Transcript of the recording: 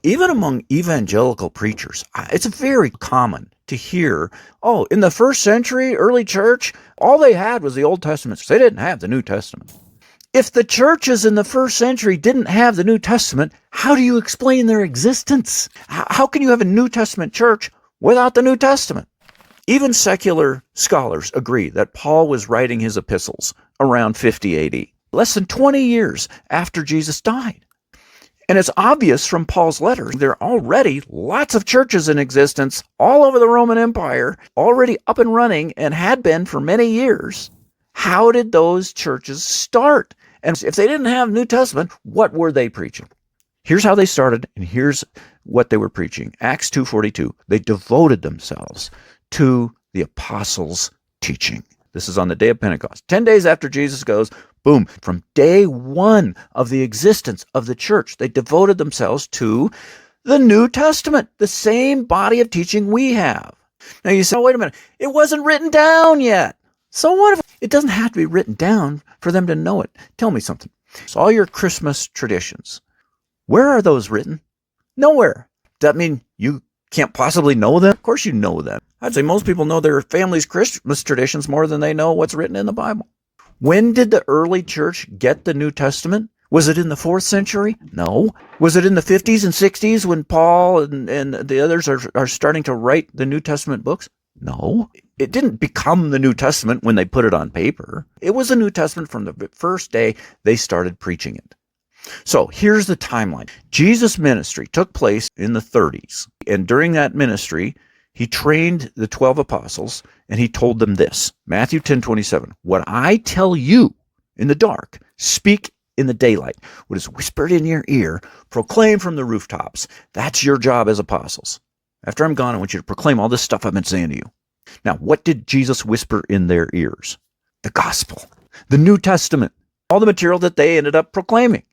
Even among evangelical preachers, it's very common to hear, oh, in the first century, early church, all they had was the Old Testament. They didn't have the New Testament. If the churches in the first century didn't have the New Testament, how do you explain their existence? How can you have a New Testament church without the New Testament? Even secular scholars agree that Paul was writing his epistles around 50 AD, less than 20 years after Jesus died. And it's obvious from Paul's letters, there are already lots of churches in existence all over the Roman Empire, already up and running and had been for many years. How did those churches start? And if they didn't have New Testament, what were they preaching? Here's how they started, and here's what they were preaching. Acts 2:42, they devoted themselves to the apostles' teaching. This is on the day of Pentecost. 10 days after Jesus goes, boom, from day one of the existence of the church, they devoted themselves to the New Testament, the same body of teaching we have. Now you say, oh, wait a minute, it wasn't written down yet. So what if it doesn't have to be written down for them to know it? Tell me something. So all your Christmas traditions, where are those written? Nowhere. Does that mean you can't possibly know them? Of course you know them. I'd say most people know their family's Christmas traditions more than they know what's written in the Bible. When did the early church get the New Testament? Was it in the 4th century? No. Was it in the 50s and 60s when Paul and the others are starting to write the New Testament books? No. It didn't become the New Testament when they put it on paper. It was the New Testament from the first day they started preaching it. So here's the timeline. Jesus' ministry took place in the 30s. And during that ministry, he trained the 12 apostles, and he told them this. Matthew 10:27, what I tell you in the dark, speak in the daylight. What is whispered in your ear, proclaim from the rooftops. That's your job as apostles. After I'm gone, I want you to proclaim all this stuff I've been saying to you. Now, what did Jesus whisper in their ears? The gospel, the New Testament, all the material that they ended up proclaiming.